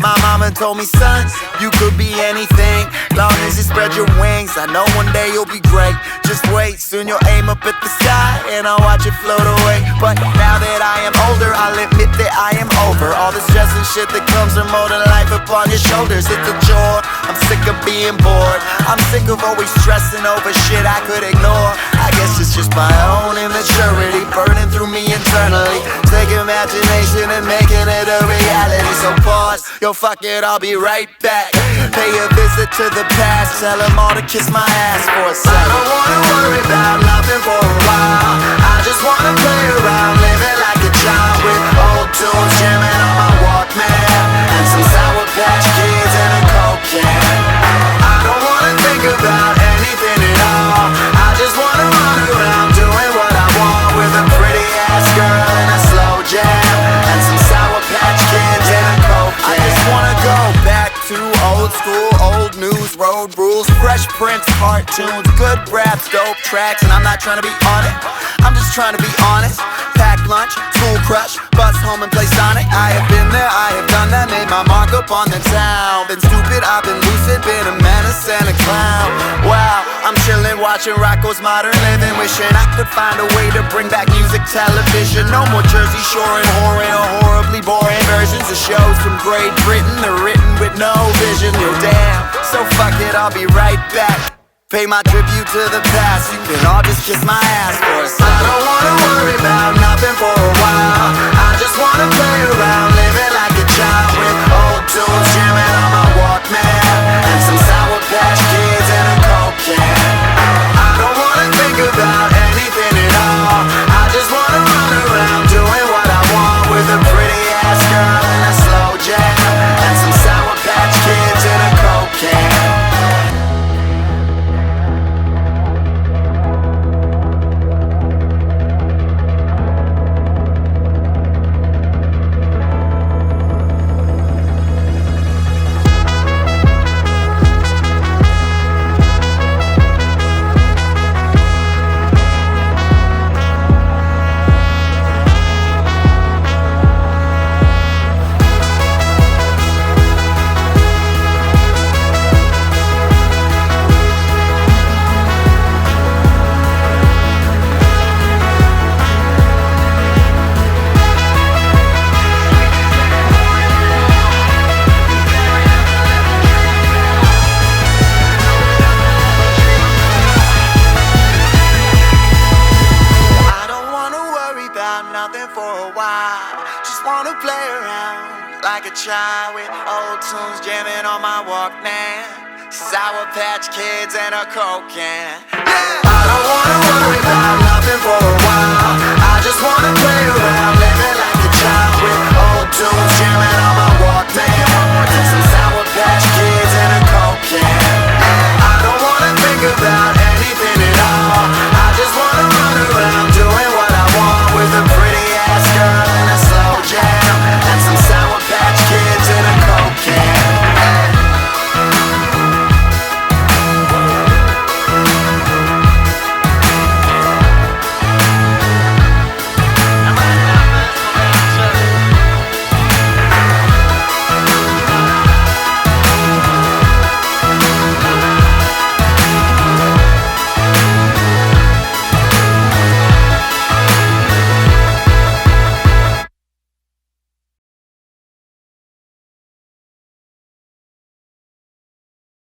My mama told me, son, you could be anything, long as you spread your wings. I know one day you'll be great. Just wait, soon you'll aim up at the sky and I'll watch it float away. But now that I am older, I'll admit that I am over all the stress and shit that comes from molding life upon your shoulders. It's a chore, I'm sick of being bored. I'm sick of always stressing over shit I could ignore. I guess it's just my own immaturity burning through me internally. Take imagination and making it a reality. So pause, yo fuck it, I'll be right back. Pay a visit to the past, tell them all to kiss my ass for a second. I don't wanna worry about nothing for a while. I just wanna play around, living like a child with old tunes jamming on my Walkman and some Sour Patch Kids and a Coke can. I don't wanna think about anything at all. I just wanna run around doing what I want with a pretty ass girl and a slow jam and some Sour Patch Kids and a Coke can. I just wanna go back to old school, old news, road rules, Fresh Prince cartoons, good raps, dope tracks. And I'm not trying to be on it, I'm just trying to be honest. Pack lunch, school crush, bus home and play Sonic. I have been there, I have done that, made my mark up on the town. Been stupid, I've been lucid, been a menace and a clown. Wow, I'm chillin', watching Rocco's Modern Living, wishing I could find a way to bring back music television. No more Jersey Shore and horror or horribly boring versions of shows from Great Britain. They're written with no vision, yo damn. So fuck it, I'll be right back. Pay my tribute to the past, you can all just kiss my ass for a second. I don't wanna worry about nothing for a while. I just wanna play around, living like a child with old tunes jamming on my Walkman and some Sour Patch Kids and a Coke can. I don't wanna think about anything at all. I just wanna run around doing what I want with a pretty ass girl and a slow jam and some Sour Patch Kids and a Coke can. Nothing for a while, just wanna play around like a child with old tunes jamming on my Walkman, Sour Patch Kids and a Coke can. I don't wanna worry about nothing for a while. I just wanna play around